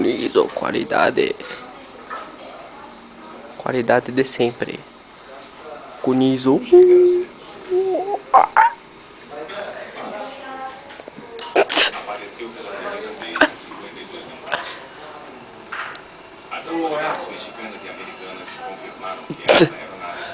Kunizo, qualidade. Qualidade de sempre. Kunizo. Apareceu pela primeira vez em 52 minutos. As avaliações mexicanas e americanas confirmaram que essa aeronave